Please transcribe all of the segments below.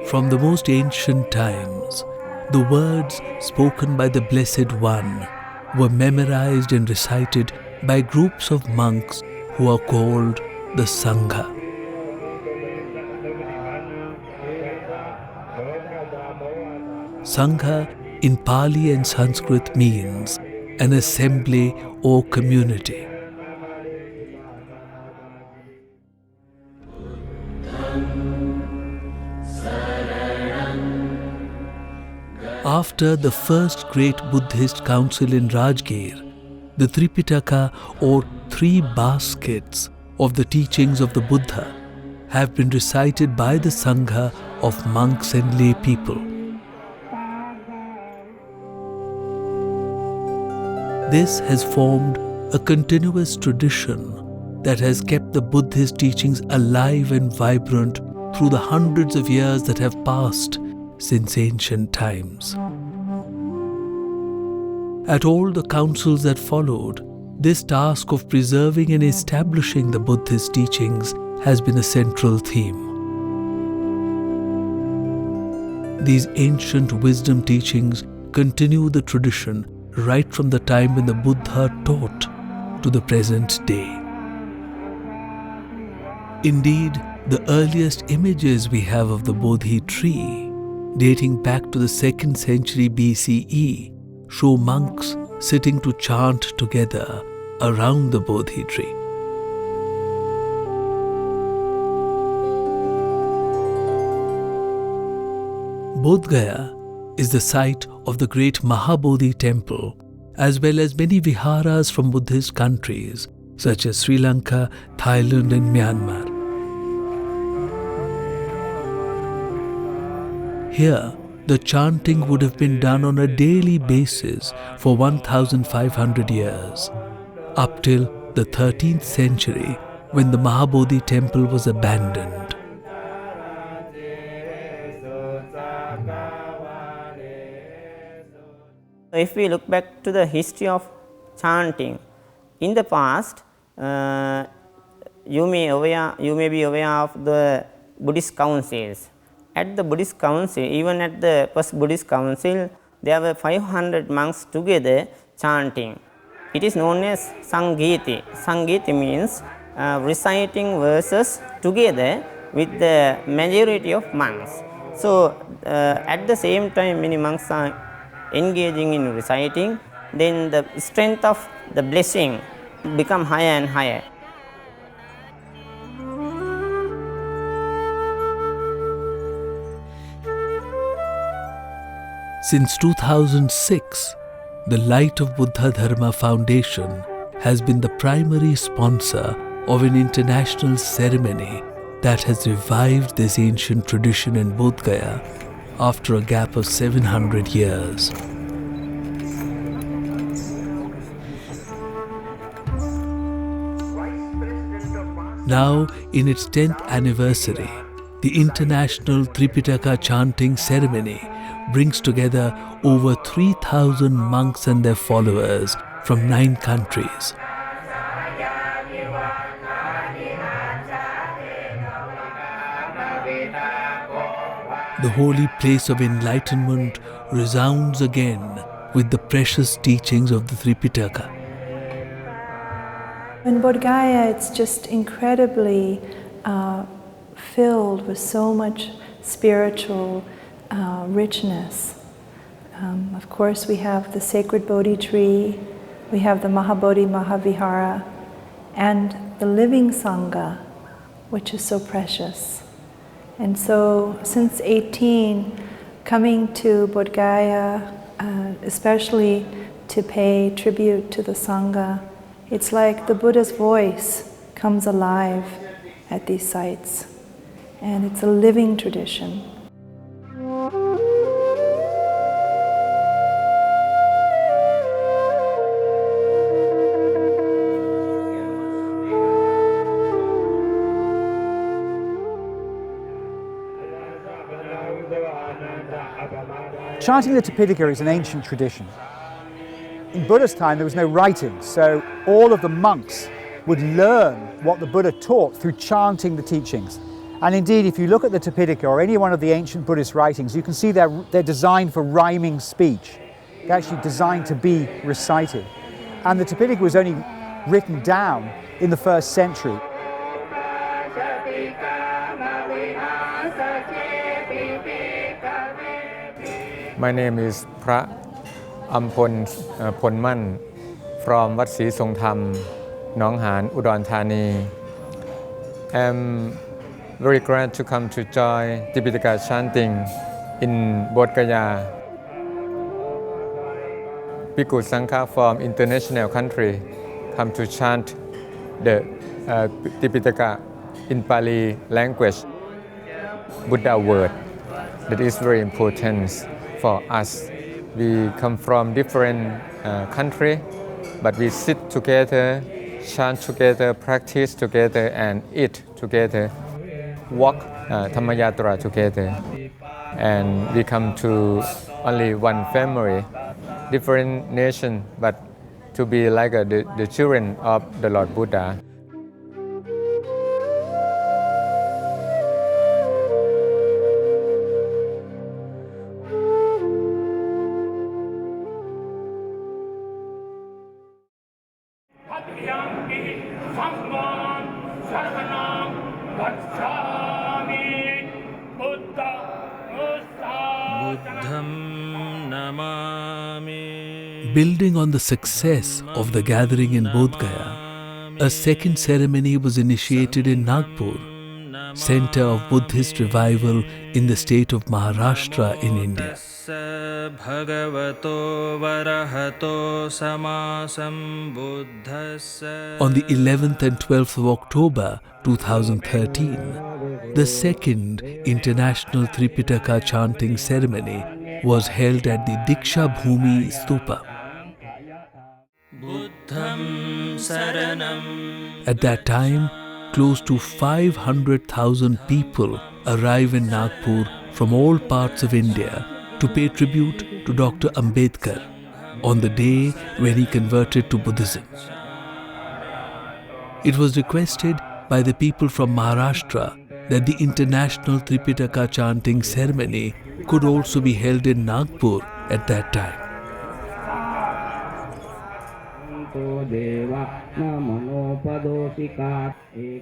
From the most ancient times, the words spoken by the Blessed One were memorized and recited by groups of monks who are called the Sangha. Sangha in Pali and Sanskrit means an assembly or community. After the first great Buddhist council in Rajgir, the Tripitaka or three baskets of the teachings of the Buddha have been recited by the Sangha of monks and lay people. This has formed a continuous tradition that has kept the Buddhist teachings alive and vibrant through the hundreds of years that have passed since ancient times. At all the councils that followed, this task of preserving and establishing the Buddhist teachings has been a central theme. These ancient wisdom teachings continue the tradition right from the time when the Buddha taught to the present day. Indeed, the earliest images we have of the Bodhi tree, dating back to the 2nd century BCE, show monks sitting to chant together around the Bodhi tree. Bodh Gaya is the site of the great Mahabodhi temple, as well as many viharas from Buddhist countries such as Sri Lanka, Thailand and Myanmar. Here, the chanting would have been done on a daily basis for 1,500 years, up till the 13th century when the Mahabodhi temple was abandoned. If we look back to the history of chanting, in the past, you may be aware of the Buddhist councils. At the Buddhist council, even at the first Buddhist council, there were 500 monks together chanting. It is known as Sanghiti. Sanghiti means reciting verses together with the majority of monks. So, at the same time many monks are engaging in reciting, then the strength of the blessing become higher and higher. Since 2006, the Light of Buddhadharma Foundation has been the primary sponsor of an international ceremony that has revived this ancient tradition in Bodh Gaya after a gap of 700 years. Now, in its 10th anniversary, the International Tripitaka Chanting ceremony brings together over 3,000 monks and their followers from 9 countries. The holy place of enlightenment resounds again with the precious teachings of the Tripitaka. In Bodh Gaya, it's just incredibly filled with so much spiritual richness. Of course, we have the sacred Bodhi tree, we have the Mahabodhi Mahavihara, and the living Sangha, which is so precious. And so, since 18, coming to Bodh Gaya, especially to pay tribute to the Sangha, it's like the Buddha's voice comes alive at these sites, and it's a living tradition. Chanting the Tripitaka is an ancient tradition. In Buddha's time, there was no writing, so all of the monks would learn what the Buddha taught through chanting the teachings. And indeed, if you look at the Tripitaka or any one of the ancient Buddhist writings, you can see they're designed for rhyming speech. They're actually designed to be recited. And the Tripitaka was only written down in the 1st century. My name is Phra Ampon Phonman from Wat Sri Song Tham, Nong Han, Udon Thani. I'm very glad to come to join Tripitaka Chanting in Bodh Gaya. Bhikkhu Sangha from international country come to chant the Tripitaka in Pali language, Buddha word. That is very important for us. We come from different country, but we sit together, chant together, practice together, and eat together, walk Dhammayatra together. And we come to only one family, different nation, but to be like the children of the Lord Buddha. Building on the success of the gathering in Bodh Gaya, a second ceremony was initiated in Nagpur, center of Buddhist revival in the state of Maharashtra in India. On the 11th and 12th of October 2013, the second International Tripitaka Chanting ceremony was held at the Diksha Bhumi Stupa. At that time, close to 500,000 people arrive in Nagpur from all parts of India to pay tribute to Dr. Ambedkar on the day when he converted to Buddhism. It was requested by the people from Maharashtra that the International Tripitaka Chanting ceremony could also be held in Nagpur at that time.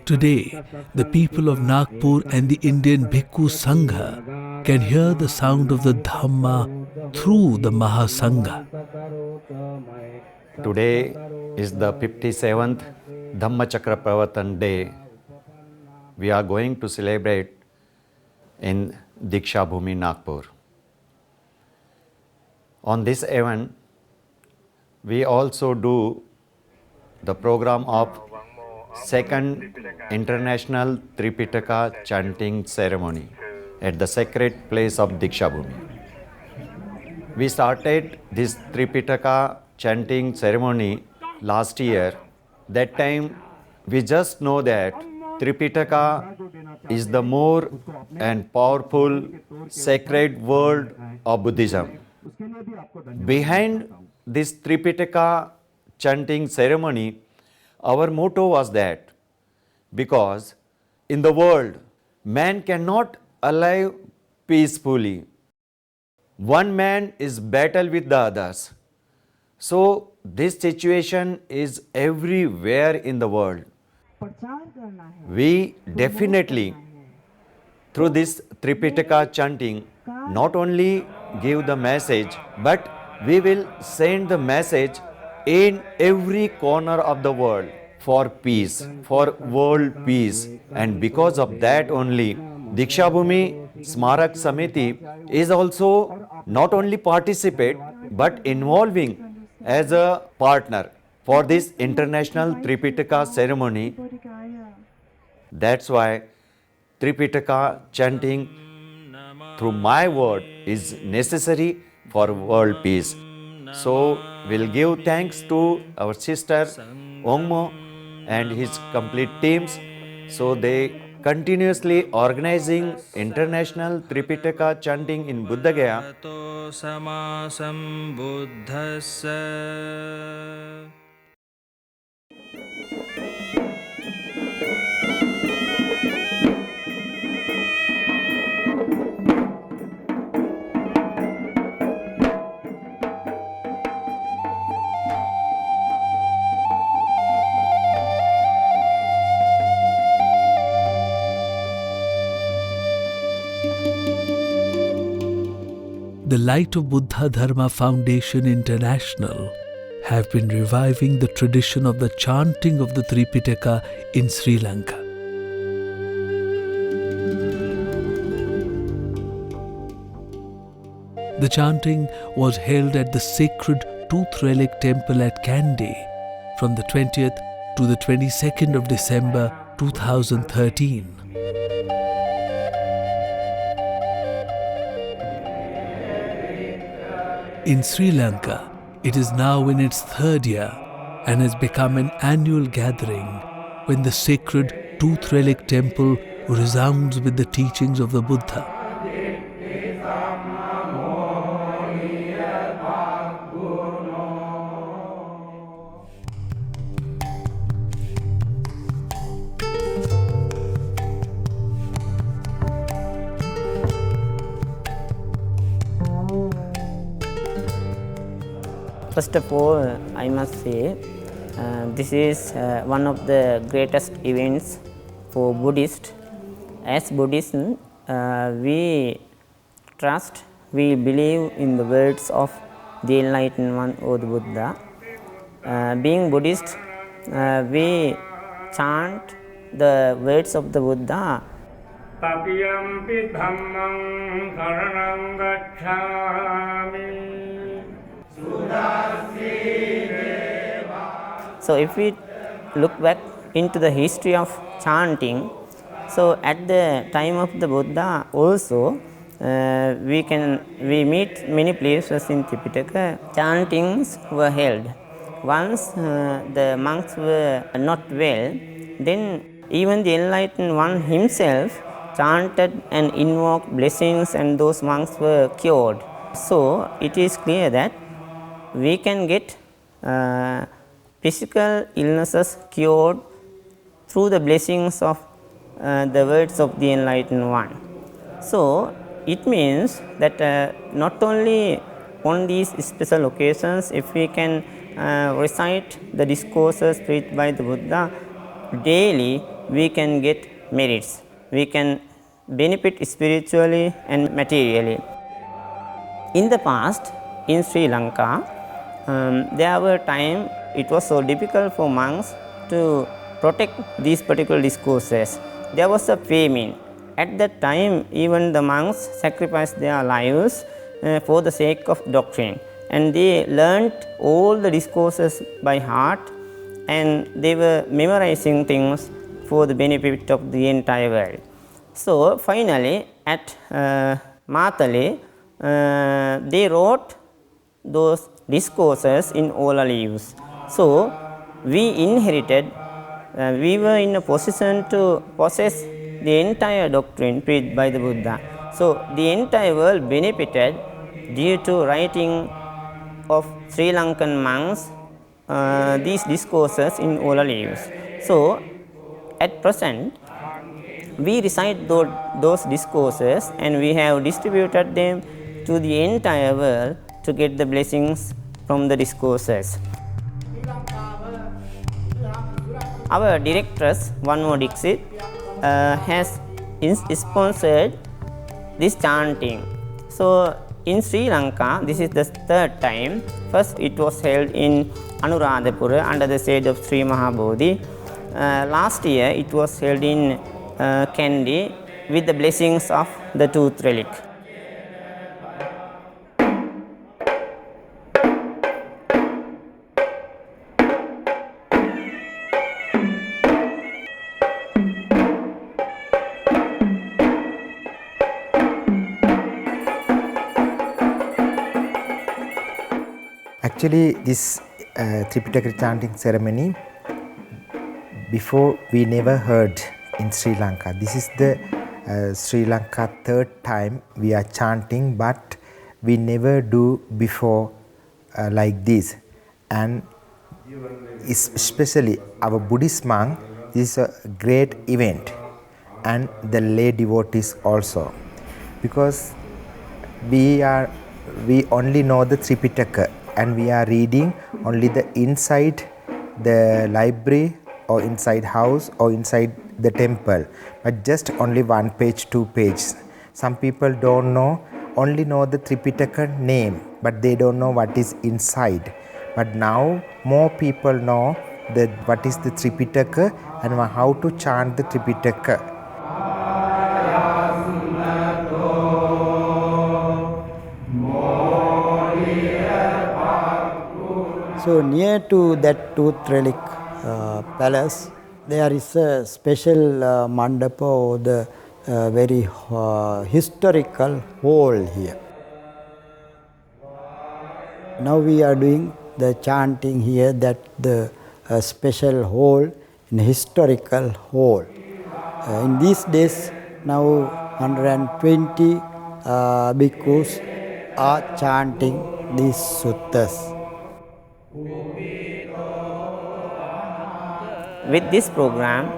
Today, the people of Nagpur and the Indian Bhikkhu Sangha can hear the sound of the Dhamma through the Mahasangha. Today is the 57th Dhammachakra Pravartan Day. We are going to celebrate in Diksha Bhumi, Nagpur. On this event, we also do the program of second International Tripitaka Chanting ceremony at the sacred place of Diksha Bhumi. We started this Tripitaka chanting ceremony last year. That time we just know that Tripitaka is the more and powerful sacred word of Buddhism. Behind this Tripitaka chanting ceremony, our motto was that because in the world man cannot alive peacefully. One man is battle with the others. So this situation is everywhere in the world. We definitely through this Tripitaka chanting not only give the message, but we will send the message in every corner of the world for peace, for world peace. And because of that only, Diksha Bhumi Smarak Samiti is also not only participate but involving as a partner for this International Tripitaka ceremony. That's why Tripitaka chanting through my word is necessary for world peace. So we'll give thanks to our sister Ongmo and his complete teams. So they continuously organizing International Tripitaka chanting in Bodh Gaya. the Light of Buddhadharma Foundation International have been reviving the tradition of the chanting of the Tripitaka in Sri Lanka. The chanting was held at the sacred Tooth Relic Temple at Kandy from the 20th to the 22nd of December 2013. In Sri Lanka, it is now in its third year and has become an annual gathering when the sacred Tooth Relic Temple resounds with the teachings of the Buddha. First of all, I must say this is one of the greatest events for Buddhists. As Buddhists, we trust, we believe in the words of the Enlightened One or the Buddha. Being Buddhist, we chant the words of the Buddha. Tapiyampi dhammam saranam gacchami. So if we look back into the history of chanting, so at the time of the Buddha also we meet many places in Tripitaka, chantings were held. Once the monks were not well, then even the Enlightened One himself chanted and invoked blessings and those monks were cured. So it is clear that we can get physical illnesses cured through the blessings of the words of the Enlightened One. So it means that not only on these special occasions, if we can recite the discourses preached by the Buddha daily, we can get merits. We can benefit spiritually and materially. In the past, in Sri Lanka, there were times it was so difficult for monks to protect these particular discourses. There was a famine. At that time, even the monks sacrificed their lives for the sake of doctrine, and they learnt all the discourses by heart, and they were memorizing things for the benefit of the entire world. So finally, at Matale, they wrote those discourses in ola leaves. So we inherited, we were in a position to possess the entire doctrine preached by the Buddha. So the entire world benefited due to writing of Sri Lankan monks these discourses in ola leaves. So at present, we recite those discourses and we have distributed them to the entire world to get the blessings from the discourses. Our directress, Vanmo Dixit, has sponsored this chanting. So in Sri Lanka, this is the third time. First it was held in Anuradhapura under the shade of Sri Mahabodhi. Last year it was held in Kandy with the blessings of the Tooth Relic. Actually, this Tripitaka chanting ceremony, before we never heard in Sri Lanka. This is the Sri Lanka third time we are chanting, but we never do before like this. And especially our Buddhist monk, this is a great event, and the lay devotees also, because we only know the Tripitaka and we are reading only the inside the library or inside house or inside the temple, but just only 1 page, 2 pages. Some people don't know only know the Tripitaka name, but they don't know what is inside. But now more people know what is the Tripitaka and how to chant the Tripitaka. So near to that tooth relic palace, there is a special mandapa or the very historical hall here. Now we are doing the chanting here, that the special hall, in historical hall. In these days, now 120 bhikkhus are chanting these suttas. With this program,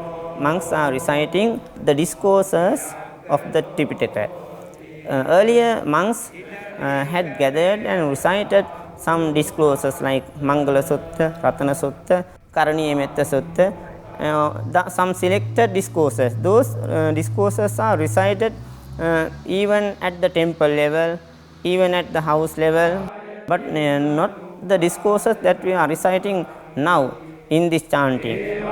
monks are reciting the discourses of the Tripitaka. Earlier, monks had gathered and recited some discourses like Mangala Sutta, Ratana Sutta, Karaniya Metta Sutta, some selected discourses. Those discourses are recited even at the temple level, even at the house level, but not the discourses that we are reciting now in this chanting.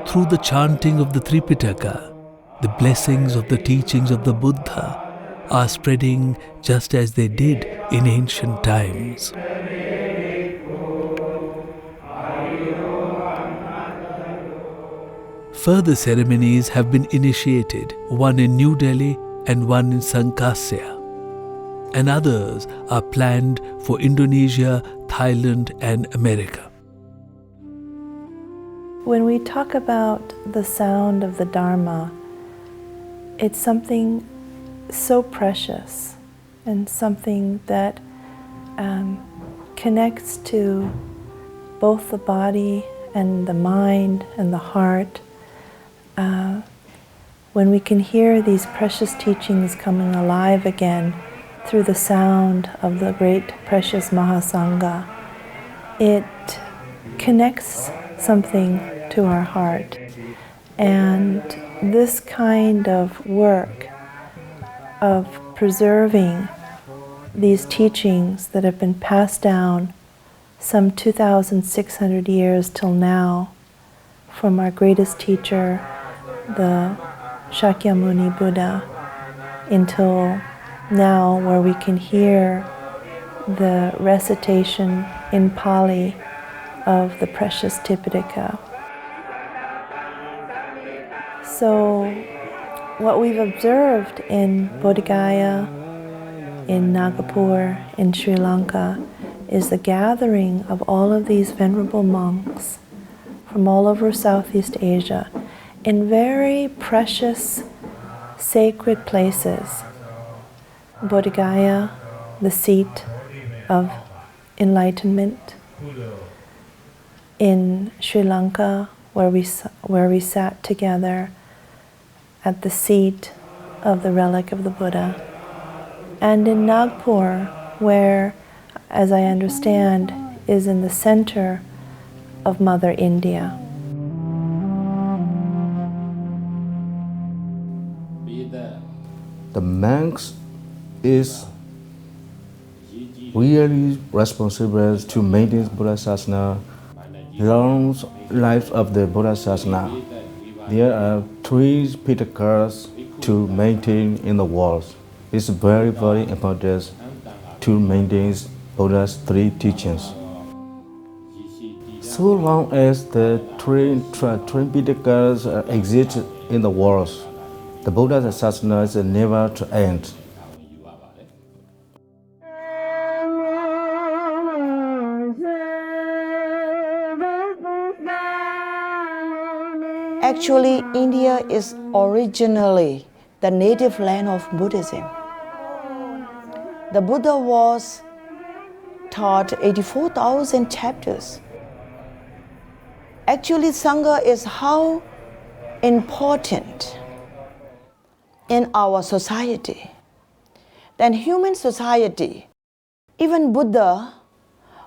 Through the chanting of the Tripitaka, the blessings of the teachings of the Buddha are spreading just as they did in ancient times. Further ceremonies have been initiated, one in New Delhi and one in Sankasya, and others are planned for Indonesia, Thailand and America. When we talk about the sound of the Dharma, it's something so precious and something that connects to both the body and the mind and the heart. When we can hear these precious teachings coming alive again through the sound of the great precious Mahasangha, it connects something to our heart. And this kind of work of preserving these teachings that have been passed down some 2,600 years till now from our greatest teacher, the Shakyamuni Buddha, until now, where we can hear the recitation in Pali of the precious Tripitaka. So what we've observed in Bodh Gaya, in Nagapur, in Sri Lanka, is the gathering of all of these venerable monks from all over Southeast Asia in very precious, sacred places. Bodh Gaya, the seat of enlightenment. In Sri Lanka, where we sat together at the seat of the relic of the Buddha. And in Nagpur, where, as I understand, is in the center of Mother India. The monks is really responsible to maintain Buddha Sasana, long life of the Buddha Sasana. There are 3 Pitakas to maintain in the world. It's very, very important to maintain Buddha's 3 teachings. So long as the 3 Pitakas exist in the world, the Buddha's Sasana is never to end. Actually, India is originally the native land of Buddhism. The Buddha was taught 84,000 chapters. Actually, Sangha is how important in our society. Then human society, even Buddha,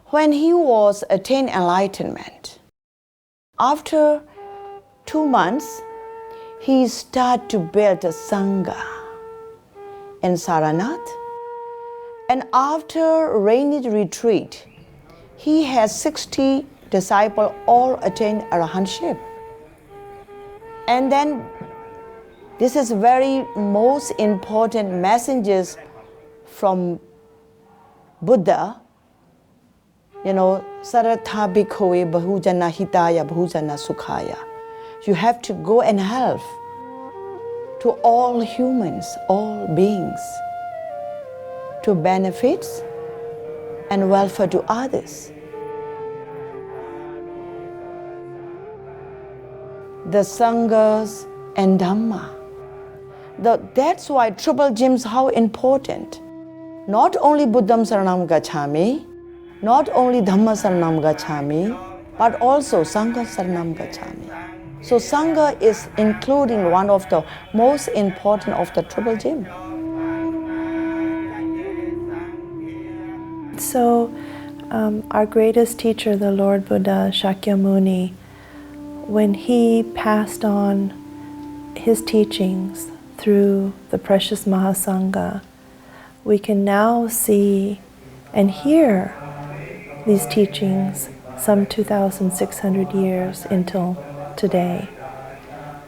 when he was attained enlightenment, after 2 months, he started to build a Sangha in Saranath. And after rainy retreat, he has 60 disciples all attain arahantship. And then this is very most important messages from Buddha. You know, Saratha bhikkhave bahujana hitaya bahujana sukhaya. You have to go and help to all humans, all beings, to benefits and welfare to others. The Sanghas and Dhamma. That's why triple gems how important. Not only Buddham Saranam Gacchami, not only Dhamma Saranam Gacchami, but also Sangha Saranam Gacchami. So Sangha is including one of the most important of the triple gem. So our greatest teacher, the Lord Buddha Shakyamuni, when he passed on his teachings through the precious Mahasangha, we can now see and hear these teachings some 2,600 years until today.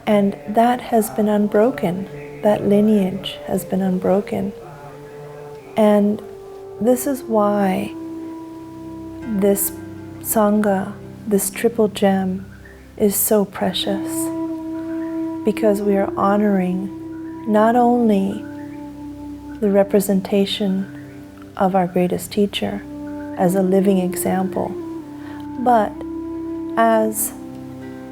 And that has been unbroken. That lineage has been unbroken. And this is why this Sangha, this triple gem, is so precious. Because we are honoring not only the representation of our greatest teacher as a living example, but as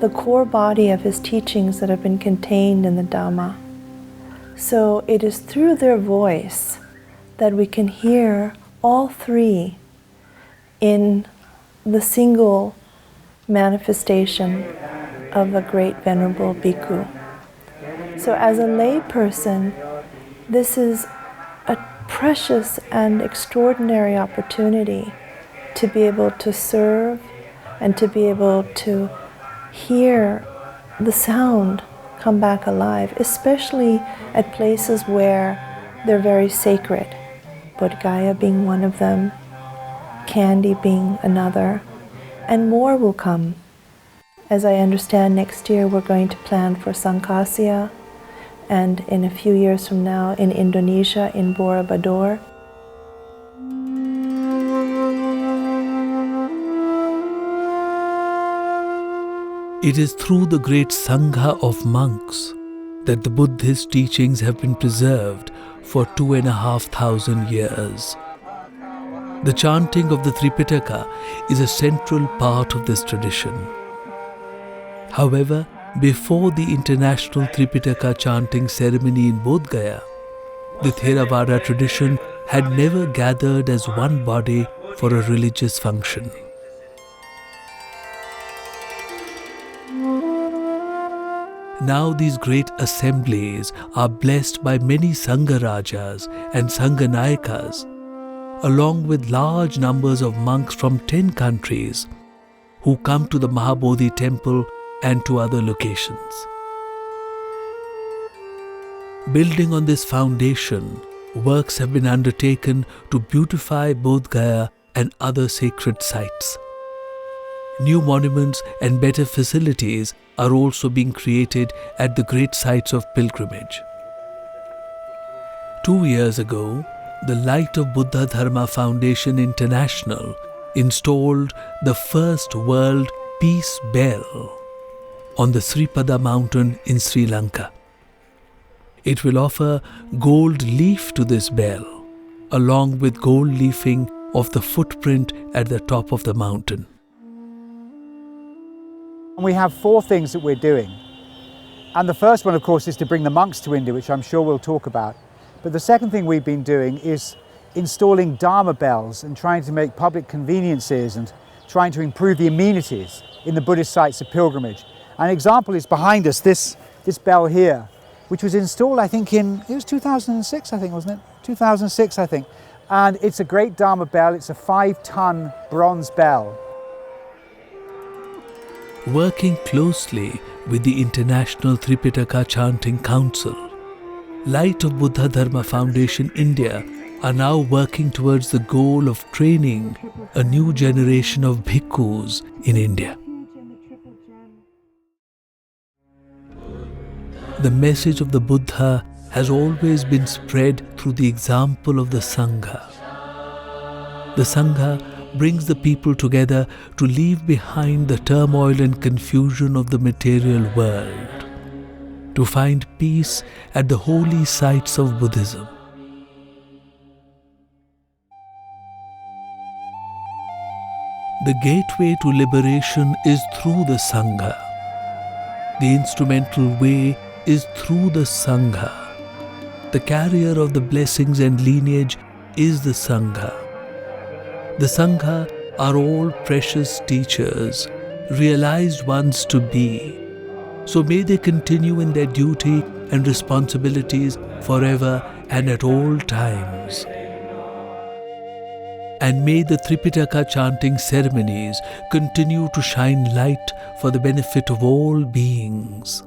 the core body of his teachings that have been contained in the Dhamma. So it is through their voice that we can hear all three in the single manifestation of a great Venerable Bhikkhu. So as a layperson, this is a precious and extraordinary opportunity to be able to serve and to be able to hear the sound come back alive, especially at places where they're very sacred. Bodh Gaya being one of them, Kandy being another, and more will come. As I understand, next year we're going to plan for Sangkasya, and in a few years from now in Indonesia, in Borobudur. It is through the great Sangha of monks that the Buddhist teachings have been preserved for 2,500 years. The chanting of the Tripitaka is a central part of this tradition. However, before the International Tripitaka Chanting ceremony in Bodh Gaya, the Theravada tradition had never gathered as one body for a religious function. Now these great assemblies are blessed by many Sangha Rajas and Sangha Nayakas, along with large numbers of monks from 10 countries who come to the Mahabodhi temple and to other locations. Building on this foundation, works have been undertaken to beautify Bodh Gaya and other sacred sites. New monuments and better facilities are also being created at the great sites of pilgrimage. 2 years ago, the Light of Buddhadharma Foundation International installed the first world peace bell on the Sripada mountain in Sri Lanka. It will offer gold leaf to this bell, along with gold leafing of the footprint at the top of the mountain. We have 4 things that we're doing. And the first one, of course, is to bring the monks to India, which I'm sure we'll talk about. But the second thing we've been doing is installing Dharma bells and trying to make public conveniences and trying to improve the amenities in the Buddhist sites of pilgrimage. An example is behind us, this bell here, which was installed, I think, it was 2006, I think, wasn't it? 2006, I think. And it's a great Dharma bell. It's a 5-ton bronze bell. Working closely with the International Tripitaka Chanting Council, Light of Buddhadharma Foundation India are now working towards the goal of training a new generation of bhikkhus in India. The message of the Buddha has always been spread through the example of the Sangha. The Sangha brings the people together to leave behind the turmoil and confusion of the material world, to find peace at the holy sites of Buddhism. The gateway to liberation is through the Sangha. The instrumental way is through the Sangha. The carrier of the blessings and lineage is the Sangha. The Sangha are all precious teachers, realized ones to be. So may they continue in their duty and responsibilities forever and at all times. And may the Tripitaka chanting ceremonies continue to shine light for the benefit of all beings.